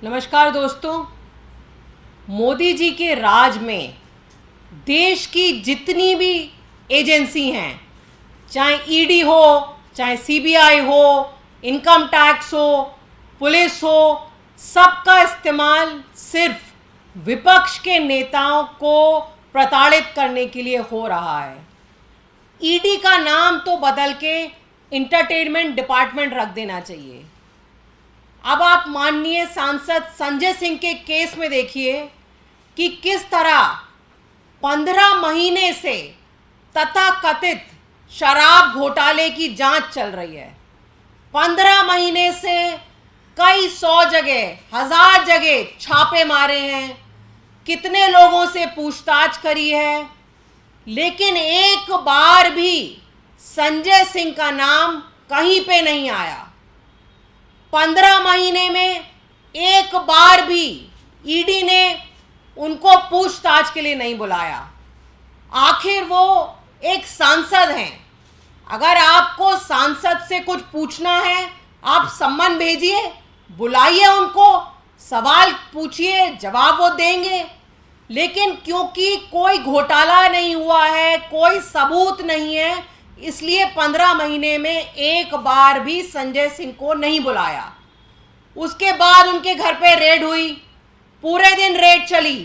नमस्कार दोस्तों। मोदी जी के राज में देश की जितनी भी एजेंसी हैं, चाहे ईडी हो, चाहे सीबीआई हो, इनकम टैक्स हो, पुलिस हो, सबका इस्तेमाल सिर्फ विपक्ष के नेताओं को प्रताड़ित करने के लिए हो रहा है। ईडी का नाम तो बदल के इंटरटेनमेंट डिपार्टमेंट रख देना चाहिए। अब आप माननीय सांसद संजय सिंह के केस में देखिए कि किस तरह 15 महीने से तथाकथित शराब घोटाले की जांच चल रही है। 15 महीने से कई 100 जगह, 1000 जगह छापे मारे हैं, कितने लोगों से पूछताछ करी है, लेकिन एक बार भी संजय सिंह का नाम कहीं पे नहीं आया। 15 महीने में एक बार भी ईडी ने उनको पूछताछ के लिए नहीं बुलाया। आखिर वो एक सांसद हैं। अगर आपको सांसद से कुछ पूछना है, आप सम्मन भेजिए, बुलाइए उनको, सवाल पूछिए, जवाब वो देंगे। लेकिन क्योंकि कोई घोटाला नहीं हुआ है, कोई सबूत नहीं है, इसलिए 15 महीने में एक बार भी संजय सिंह को नहीं बुलाया। उसके बाद उनके घर पे रेड हुई, पूरे दिन रेड चली।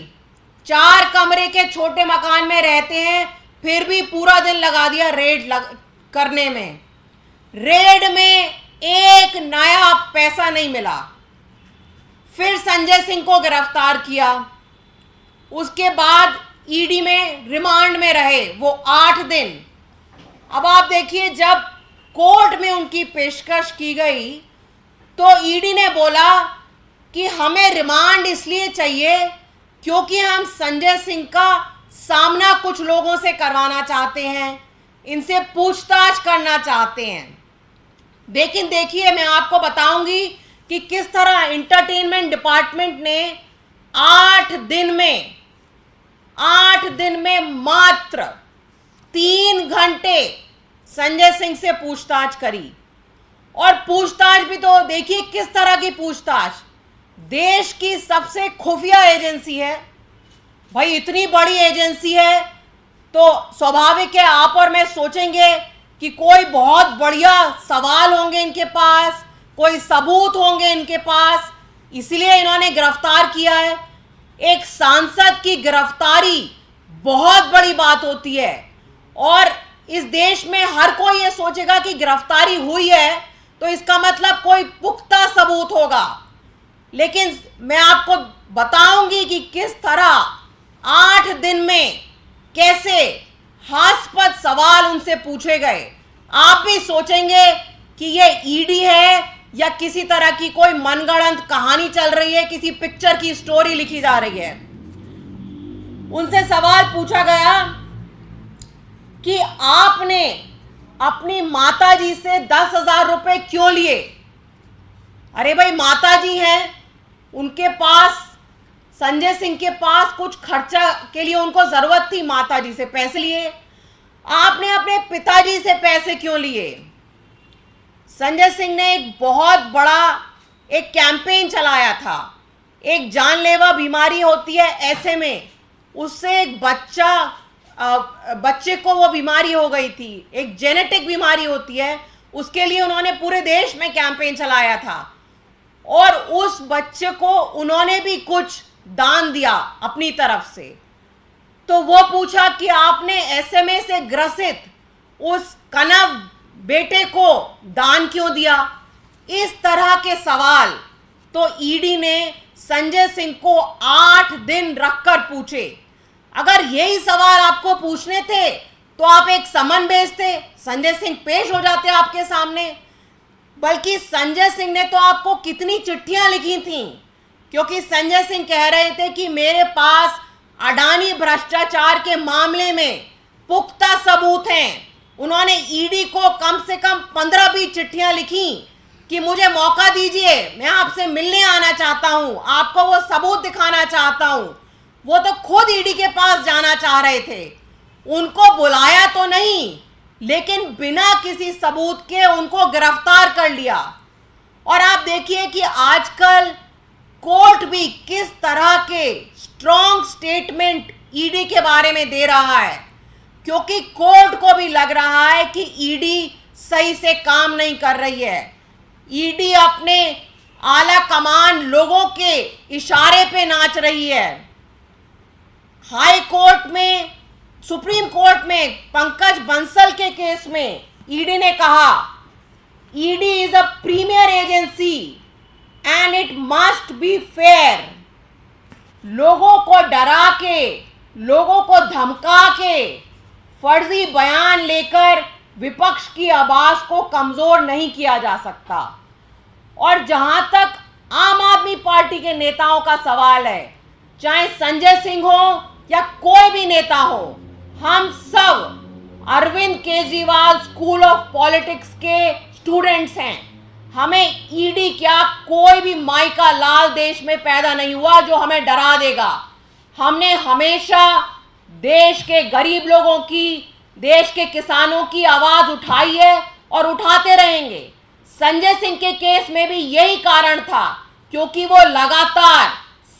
4 कमरे के छोटे मकान में रहते हैं, फिर भी पूरा दिन लगा दिया करने में। रेड में एक नया पैसा नहीं मिला। फिर संजय सिंह को गिरफ्तार किया। उसके बाद ईडी में रिमांड में रहे वो 8 दिन। अब आप देखिए, जब कोर्ट में उनकी पेशकश की गई तो ईडी ने बोला कि हमें रिमांड इसलिए चाहिए क्योंकि हम संजय सिंह का सामना कुछ लोगों से करवाना चाहते हैं, इनसे पूछताछ करना चाहते हैं। लेकिन देखिए, मैं आपको बताऊंगी कि किस तरह एंटरटेनमेंट डिपार्टमेंट ने 8 दिन में मात्र 3 घंटे संजय सिंह से पूछताछ करी। और पूछताछ भी तो देखिए किस तरह की पूछताछ। देश की सबसे खुफिया एजेंसी है भाई, इतनी बड़ी एजेंसी है तो स्वाभाविक है आप और मैं सोचेंगे कि कोई बहुत बढ़िया सवाल होंगे इनके पास, कोई सबूत होंगे इनके पास, इसलिए इन्होंने गिरफ्तार किया है। एक सांसद की गिरफ्तारी बहुत बड़ी बात होती है और इस देश में हर कोई ये सोचेगा कि गिरफ्तारी हुई है तो इसका मतलब कोई पुख्ता सबूत होगा। लेकिन मैं आपको बताऊंगी कि किस तरह 8 दिन में कैसे हास्यास्पद सवाल उनसे पूछे गए। आप भी सोचेंगे कि ये ईडी है या किसी तरह की कोई मनगढ़ंत कहानी चल रही है, किसी पिक्चर की स्टोरी लिखी जा रही है। उनसे सवाल पूछा गया कि आपने अपनी माताजी से 10,000 रुपए क्यों लिए। अरे भाई, माताजी हैं, उनके पास, संजय सिंह के पास कुछ खर्चा के लिए उनको जरूरत थी, माताजी से पैसे लिए। आपने अपने पिताजी से पैसे क्यों लिए। संजय सिंह ने एक बहुत बड़ा एक कैंपेन चलाया था। एक जानलेवा बीमारी होती है SMA, उससे एक बच्चे को वो बीमारी हो गई थी, एक जेनेटिक बीमारी होती है, उसके लिए उन्होंने पूरे देश में कैंपेन चलाया था और उस बच्चे को उन्होंने भी कुछ दान दिया अपनी तरफ से। तो वो पूछा कि आपने SMA से ग्रसित उस कनव बेटे को दान क्यों दिया। इस तरह के सवाल तो ईडी ने संजय सिंह को 8 दिन रखकर पूछे। अगर यही सवाल आपको पूछने थे तो आप एक समन भेजते, संजय सिंह पेश हो जाते आपके सामने। बल्कि संजय सिंह ने तो आपको कितनी चिट्ठियां लिखी थीं, क्योंकि संजय सिंह कह रहे थे कि मेरे पास अडानी भ्रष्टाचार के मामले में पुख्ता सबूत हैं। उन्होंने ईडी को कम से कम 15-20 चिट्ठियां लिखी कि मुझे मौका दीजिए, मैं आपसे मिलने आना चाहता हूं, आपको वो सबूत दिखाना चाहता हूं। वो तो खुद ईडी के पास जाना चाह रहे थे, उनको बुलाया तो नहीं, लेकिन बिना किसी सबूत के उनको गिरफ्तार कर लिया। और आप देखिए कि आजकल कोर्ट भी किस तरह के स्ट्रॉन्ग स्टेटमेंट ईडी के बारे में दे रहा है, क्योंकि कोर्ट को भी लग रहा है कि ईडी सही से काम नहीं कर रही है। ईडी अपने आला कमान लोगों के इशारे पे नाच रही है। हाई कोर्ट में, सुप्रीम कोर्ट में पंकज बंसल के केस में ईडी ने कहा ED is a premier agency and it must be fair. लोगों को डरा के, लोगों को धमका के, फर्जी बयान लेकर विपक्ष की आवाज को कमजोर नहीं किया जा सकता। और जहां तक आम आदमी पार्टी के नेताओं का सवाल है, चाहे संजय सिंह हो या कोई भी नेता हो, हम सब Arvind Kejriwal school of politics के स्टूडेंट्स हैं। हमें ईडी क्या, कोई भी माई का लाल देश में पैदा नहीं हुआ जो हमें डरा देगा। हमने हमेशा देश के गरीब लोगों की, देश के किसानों की आवाज उठाई है और उठाते रहेंगे। संजय सिंह के केस में भी यही कारण था, क्योंकि वो लगातार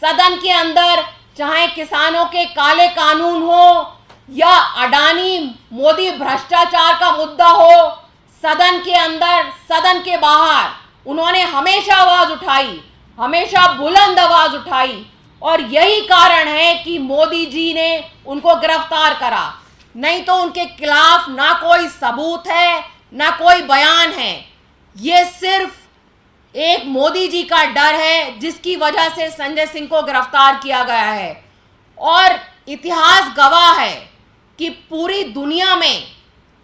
सदन के अंदर, चाहे किसानों के काले कानून हो या अडानी मोदी भ्रष्टाचार का मुद्दा हो, सदन के अंदर, सदन के बाहर उन्होंने हमेशा आवाज उठाई, हमेशा बुलंद आवाज उठाई। और यही कारण है कि मोदी जी ने उनको गिरफ्तार करा। नहीं तो उनके खिलाफ ना कोई सबूत है, ना कोई बयान है। ये सिर्फ एक मोदी जी का डर है जिसकी वजह से संजय सिंह को गिरफ्तार किया गया है। और इतिहास गवाह है कि पूरी दुनिया में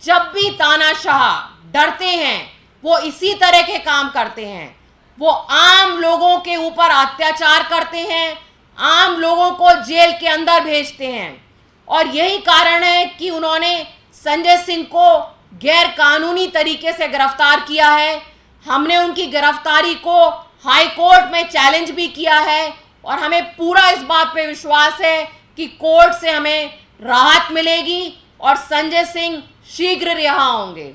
जब भी तानाशाह डरते हैं, वो इसी तरह के काम करते हैं। वो आम लोगों के ऊपर अत्याचार करते हैं, आम लोगों को जेल के अंदर भेजते हैं। और यही कारण है कि उन्होंने संजय सिंह को गैर कानूनी तरीके से गिरफ्तार किया है। हमने उनकी गिरफ्तारी को हाई कोर्ट में चैलेंज भी किया है और हमें पूरा इस बात पे विश्वास है कि कोर्ट से हमें राहत मिलेगी और संजय सिंह शीघ्र रिहा होंगे।